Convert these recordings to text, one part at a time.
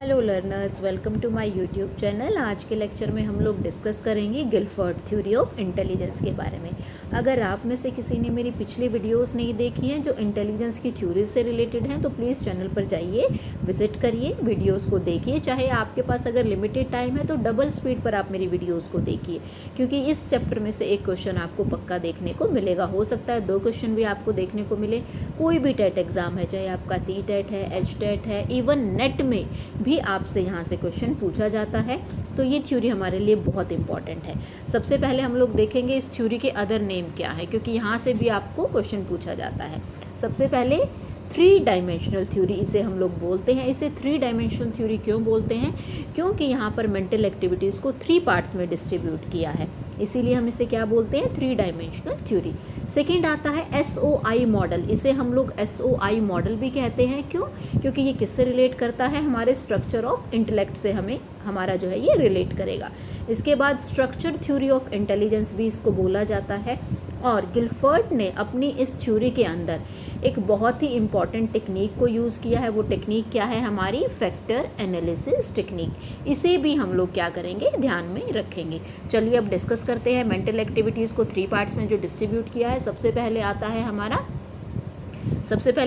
Hello learners, welcome to my YouTube channel. आज के lecture में हम लोग डिस्कस करेंगे गिलफर्ड थ्योरी ऑफ इंटेलिजेंस के बारे में। अगर आप में से किसी ने मेरी पिछली वीडियोस नहीं देखी हैं जो इंटेलिजेंस की थ्योरीज से रिलेटेड हैं तो प्लीज़ चैनल पर जाइए, विजिट करिए, वीडियोस को देखिए। चाहे आपके पास अगर लिमिटेड टाइम है तो डबल स्पीड पर आप मेरी वीडियोज़ को देखिए, क्योंकि इस चैप्टर में से एक क्वेश्चन आपको पक्का देखने को मिलेगा। हो सकता है 2 क्वेश्चन भी आपको देखने को मिले। कोई भी टेट एग्ज़ाम है, चाहे आपका सी टेट है, एच टेट है, इवन नेट में भी आपसे यहाँ से क्वेश्चन पूछा जाता है। तो ये थ्योरी हमारे लिए बहुत इंपॉर्टेंट है। सबसे पहले हम लोग देखेंगे इस थ्योरी के अदर नेम क्या है, क्योंकि यहाँ से भी आपको क्वेश्चन पूछा जाता है। सबसे पहले 3 डायमेंशनल थ्योरी इसे हम लोग बोलते हैं। इसे 3 डायमेंशनल थ्योरी क्यों बोलते हैं? क्योंकि यहाँ पर मेंटल एक्टिविटीज़ को 3 पार्ट्स में डिस्ट्रीब्यूट किया है, इसीलिए हम इसे क्या बोलते हैं? 3 डायमेंशनल थ्योरी। सेकेंड आता है SOI मॉडल। इसे हम लोग SOI मॉडल भी कहते हैं। क्यों? क्योंकि ये किससे रिलेट करता है? हमारे स्ट्रक्चर ऑफ इंटेलेक्ट से हमारा जो है ये रिलेट करेगा। इसके बाद स्ट्रक्चर थ्योरी ऑफ इंटेलिजेंस भी इसको बोला जाता है। और गिलफर्ड ने अपनी इस थ्योरी के अंदर एक बहुत ही इम्पॉर्टेंट टेक्निक को यूज़ किया है। वो टेक्निक क्या है? हमारी फैक्टर एनालिसिस टेक्निक। इसे भी हम लोग क्या करेंगे? ध्यान में रखेंगे। चलिए अब डिस्कस करते हैं मेंटल एक्टिविटीज़ को 3 पार्ट्स में जो डिस्ट्रीब्यूट किया है। सबसे पहले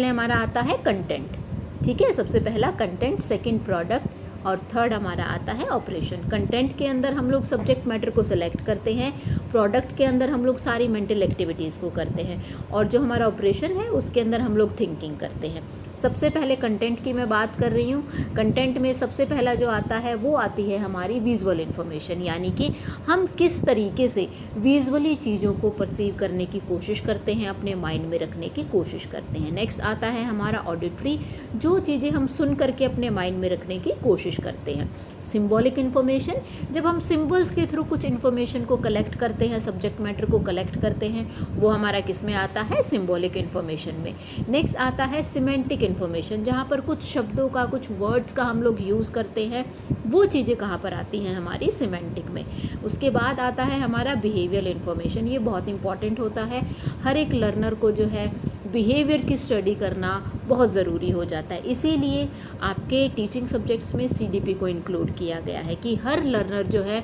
हमारा आता है कंटेंट। ठीक है, सबसे पहला कंटेंट, सेकंड प्रोडक्ट और थर्ड हमारा आता है ऑपरेशन। कंटेंट के अंदर हम लोग सब्जेक्ट मैटर को सेलेक्ट करते हैं, प्रोडक्ट के अंदर हम लोग सारी मेंटल एक्टिविटीज़ को करते हैं, और जो हमारा ऑपरेशन है उसके अंदर हम लोग थिंकिंग करते हैं। सबसे पहले कंटेंट की मैं बात कर रही हूँ। कंटेंट में सबसे पहला जो आता है वो आती है हमारी विजुअल इन्फॉर्मेशन, यानी कि हम किस तरीके से विजुअली चीज़ों को परसीव करने की कोशिश करते हैं, अपने माइंड में रखने की कोशिश करते हैं। नेक्स्ट आता है हमारा ऑडिटरी, जो चीज़ें हम सुन करके अपने माइंड में रखने की कोशिश करते हैं। सिंबॉलिक इन्फॉर्मेशन, जब हम सिंबल्स के थ्रू कुछ इन्फॉर्मेशन को कलेक्ट करते हैं, सब्जेक्ट मैटर को कलेक्ट करते हैं, वो हमारा किस में आता है? सिंबॉलिक इन्फॉर्मेशन में। नेक्स्ट आता है सिमेंटिक इन्फॉर्मेशन, जहाँ पर कुछ शब्दों का, कुछ वर्ड्स का हम लोग यूज़ करते हैं, वो चीज़ें कहाँ पर आती हैं? हमारी सिमेंटिक में। उसके बाद आता है हमारा बिहेवियल इन्फॉर्मेशन। ये बहुत इंपॉर्टेंट होता है। हर एक लर्नर को जो है बिहेवियर की स्टडी करना बहुत ज़रूरी हो जाता है, इसीलिए आपके टीचिंग सब्जेक्ट्स में CDP को इंक्लूड किया गया है कि हर लर्नर जो है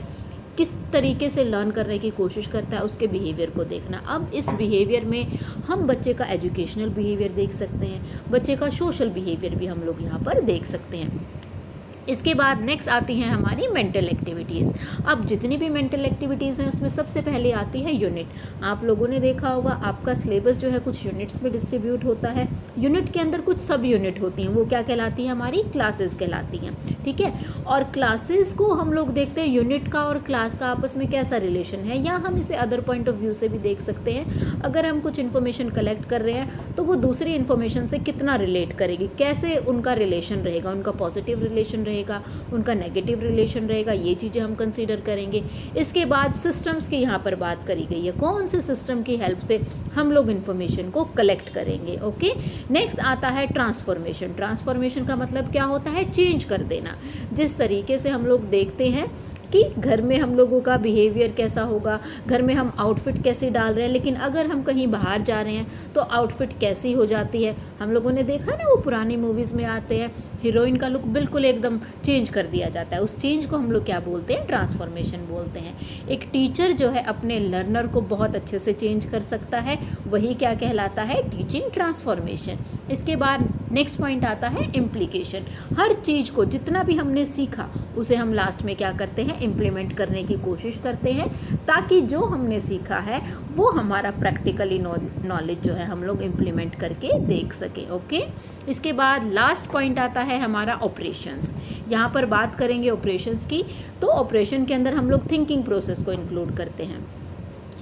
किस तरीके से लर्न करने की कोशिश करता है, उसके बिहेवियर को देखना। अब इस बिहेवियर में हम बच्चे का एजुकेशनल बिहेवियर देख सकते हैं, बच्चे का सोशल बिहेवियर भी हम लोग यहाँ पर देख सकते हैं। इसके बाद नेक्स्ट आती हैं हमारी मेंटल एक्टिविटीज़। अब जितनी भी मेंटल एक्टिविटीज़ हैं उसमें सबसे पहले आती है यूनिट। आप लोगों ने देखा होगा आपका सिलेबस जो है कुछ यूनिट्स में डिस्ट्रीब्यूट होता है। यूनिट के अंदर कुछ सब यूनिट होती हैं, वो क्या कहलाती हैं? हमारी क्लासेस कहलाती हैं। ठीक है, और क्लासेस को हम लोग देखते हैं यूनिट का और क्लास का आपस में कैसा रिलेशन है, या हम इसे अदर पॉइंट ऑफ व्यू से भी देख सकते हैं। अगर हम कुछ इन्फॉर्मेशन कलेक्ट कर रहे हैं तो वो दूसरी इन्फॉर्मेशन से कितना रिलेट करेगी, कैसे उनका रिलेशन रहेगा, उनका पॉजिटिव रिलेशन रहेगा, उनका नेगेटिव रिलेशन रहेगा, ये चीज़ें हम कंसीडर करेंगे। इसके बाद सिस्टम्स की यहाँ पर बात करी गई है, कौन से सिस्टम की हेल्प से हम लोग इन्फॉर्मेशन को कलेक्ट करेंगे। ओके, नेक्स्ट आता है ट्रांसफॉर्मेशन। ट्रांसफॉर्मेशन का मतलब क्या होता है? चेंज कर देना। जिस तरीके से हम लोग देखते हैं कि घर में हम लोगों का बिहेवियर कैसा होगा, घर में हम आउटफिट कैसे डाल रहे हैं, लेकिन अगर हम कहीं बाहर जा रहे हैं तो आउटफिट कैसी हो जाती है। हम लोगों ने देखा ना, वो पुरानी मूवीज़ में आते हैं, हीरोइन का लुक बिल्कुल एकदम चेंज कर दिया जाता है। उस चेंज को हम लोग क्या बोलते हैं? ट्रांसफॉर्मेशन बोलते हैं। एक टीचर जो है अपने लर्नर को बहुत अच्छे से चेंज कर सकता है, वही क्या कहलाता है? Teaching transformation. इसके बाद नेक्स्ट पॉइंट आता है इम्प्लीकेशन। हर चीज़ को जितना भी हमने सीखा उसे हम लास्ट में क्या करते हैं? इम्प्लीमेंट करने की कोशिश करते हैं, ताकि जो हमने सीखा है वो हमारा प्रैक्टिकली नॉलेज जो है हम लोग इम्प्लीमेंट करके देख सकें। ओके, इसके बाद लास्ट पॉइंट आता है हमारा ऑपरेशंस। यहाँ पर बात करेंगे ऑपरेशंस की, तो ऑपरेशन के अंदर हम लोग थिंकिंग प्रोसेस को इंक्लूड करते हैं।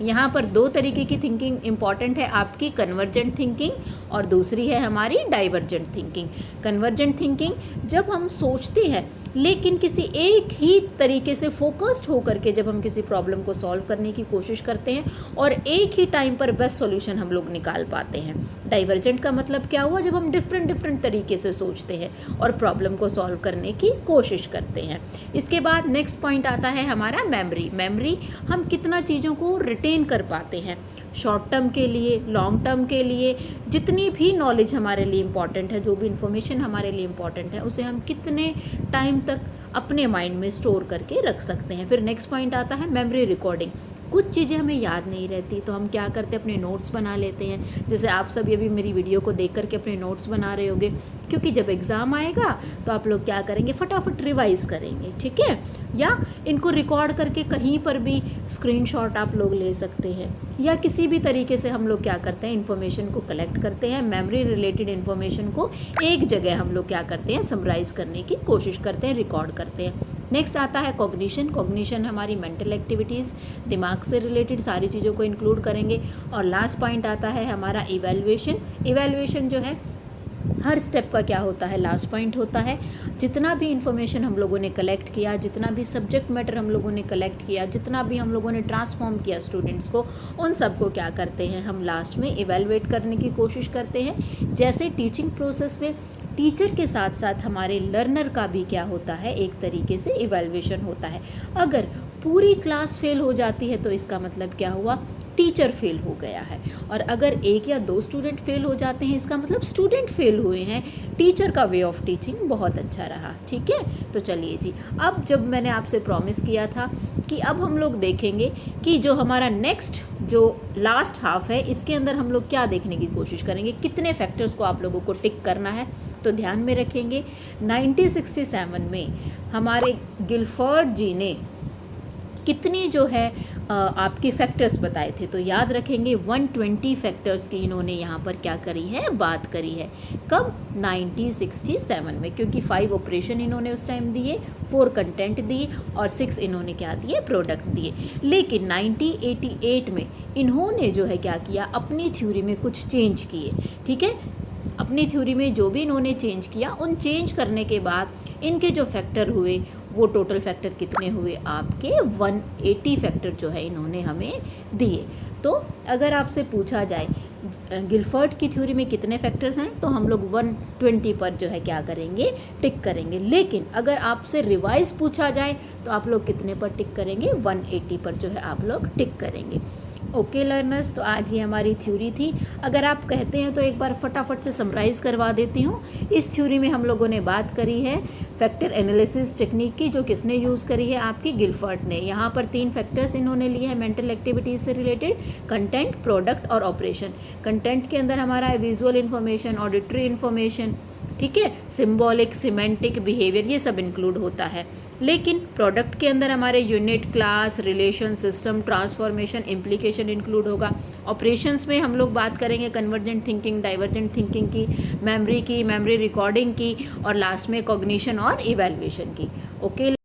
यहाँ पर 2 तरीके की थिंकिंग इंपॉर्टेंट है, आपकी कन्वर्जेंट थिंकिंग और दूसरी है हमारी डाइवर्जेंट थिंकिंग। कन्वर्जेंट थिंकिंग, जब हम सोचते हैं लेकिन किसी एक ही तरीके से फोकस्ड होकर के जब हम किसी प्रॉब्लम को सॉल्व करने की कोशिश करते हैं और एक ही टाइम पर बेस्ट सॉल्यूशन हम लोग निकाल पाते हैं। डाइवर्जेंट का मतलब क्या हुआ? जब हम डिफरेंट तरीके से सोचते हैं और प्रॉब्लम को सॉल्व करने की कोशिश करते हैं। इसके बाद नेक्स्ट पॉइंट आता है हमारा मेमोरी। मेमोरी, हम कितना चीज़ों को रिटेन कर पाते हैं। शॉर्ट टर्म के लिए, लॉन्ग टर्म के लिए, जितनी भी नॉलेज हमारे लिए इम्पॉर्टेंट है, जो भी इन्फॉर्मेशन हमारे लिए इम्पॉर्टेंट है, उसे हम कितने टाइम तक अपने माइंड में स्टोर करके रख सकते हैं। फिर नेक्स्ट पॉइंट आता है मेमोरी रिकॉर्डिंग। कुछ चीज़ें हमें याद नहीं रहती तो हम क्या करते हैं, अपने नोट्स बना लेते हैं। जैसे आप सब अभी मेरी वीडियो को देख करके अपने नोट्स बना रहे होगे, क्योंकि जब एग्ज़ाम आएगा तो आप लोग क्या करेंगे, फटाफट रिवाइज़ करेंगे, ठीक है। या इनको रिकॉर्ड करके कहीं पर भी स्क्रीनशॉट आप लोग ले सकते हैं, या किसी भी तरीके से हम लोग क्या करते हैं, इन्फॉर्मेशन को कलेक्ट करते हैं। मेमोरी रिलेटेड इन्फॉर्मेशन को एक जगह हम लोग क्या करते हैं, समराइज़ करने की कोशिश करते हैं, रिकॉर्ड करते हैं। नेक्स्ट आता है कॉग्निशन। कॉग्निशन हमारी मेंटल एक्टिविटीज़, दिमाग से रिलेटेड सारी चीज़ों को इंक्लूड करेंगे। और लास्ट पॉइंट आता है हमारा इवैल्यूएशन। इवैल्यूएशन जो है हर स्टेप का क्या होता है, लास्ट पॉइंट होता है। जितना भी इंफॉर्मेशन हम लोगों ने कलेक्ट किया, जितना भी सब्जेक्ट मैटर हम लोगों ने कलेक्ट किया, जितना भी हम लोगों ने ट्रांसफॉर्म किया स्टूडेंट्स को, उन सबको क्या करते हैं, हम लास्ट में इवैल्यूएट करने की कोशिश करते हैं। जैसे टीचिंग प्रोसेस में टीचर के साथ साथ हमारे लर्नर का भी क्या होता है, एक तरीके से इवैल्यूएशन होता है। अगर पूरी क्लास फेल हो जाती है तो इसका मतलब क्या हुआ, टीचर फेल हो गया है। और अगर एक या दो स्टूडेंट फेल हो जाते हैं, इसका मतलब स्टूडेंट फेल हुए हैं, टीचर का वे ऑफ टीचिंग बहुत अच्छा रहा, ठीक है। तो चलिए जी, अब जब मैंने आपसे प्रॉमिस किया था कि अब हम लोग देखेंगे कि जो हमारा नेक्स्ट जो लास्ट हाफ है, इसके अंदर हम लोग क्या देखने की कोशिश करेंगे, कितने फैक्टर्स को आप लोगों को टिक करना है। तो ध्यान में रखेंगे 1967 में हमारे गिलफर्ड जी ने कितनी जो है आपके फैक्टर्स बताए थे। तो याद रखेंगे 120 फैक्टर्स की इन्होंने यहाँ पर क्या करी है, बात करी है। कब, 1967 में, क्योंकि 5 ऑपरेशन इन्होंने उस टाइम दिए, 4 कंटेंट दिए और 6 इन्होंने क्या दिए, प्रोडक्ट दिए। लेकिन 1988 में इन्होंने जो है क्या किया, अपनी थ्योरी में कुछ चेंज किए, ठीक है। अपनी थ्योरी में जो भी इन्होंने चेंज किया, उन चेंज करने के बाद इनके जो फैक्टर हुए, वो टोटल फैक्टर कितने हुए आपके, 180 फैक्टर जो है इन्होंने हमें दिए। तो अगर आपसे पूछा जाए गिलफर्ड की थ्योरी में कितने फैक्टर्स हैं, तो हम लोग 120 पर जो है क्या करेंगे, टिक करेंगे। लेकिन अगर आपसे रिवाइज पूछा जाए तो आप लोग कितने पर टिक करेंगे, 180 पर जो है आप लोग टिक करेंगे। ओके लर्नर्स, तो आज ये हमारी थ्योरी थी। अगर आप कहते हैं तो एक बार फटाफट से समराइज़ करवा देती हूँ। इस थ्योरी में हम लोगों ने बात करी है फैक्टर एनालिसिस टेक्निक की, जो किसने यूज़ करी है, आपकी गिलफर्ड ने। यहाँ पर 3 फैक्टर्स इन्होंने लिए हैं मेंटल एक्टिविटीज़ से रिलेटेड, कंटेंट, प्रोडक्ट और ऑपरेशन। कंटेंट के अंदर हमारा है विजुअल इन्फॉर्मेशन, ऑडिटरी इन्फॉर्मेशन, ठीक है, सिम्बॉलिक, सिमेंटिक, बिहेवियर, ये सब इंक्लूड होता है। लेकिन प्रोडक्ट के अंदर हमारे unit, class, relation, system, transformation, implication include होगा। ऑपरेशंस में हम लोग बात करेंगे कन्वर्जेंट थिंकिंग, डाइवर्जेंट थिंकिंग की, मेमोरी रिकॉर्डिंग की, और लास्ट में कॉग्निशन और इवैल्यूएशन की। ओके।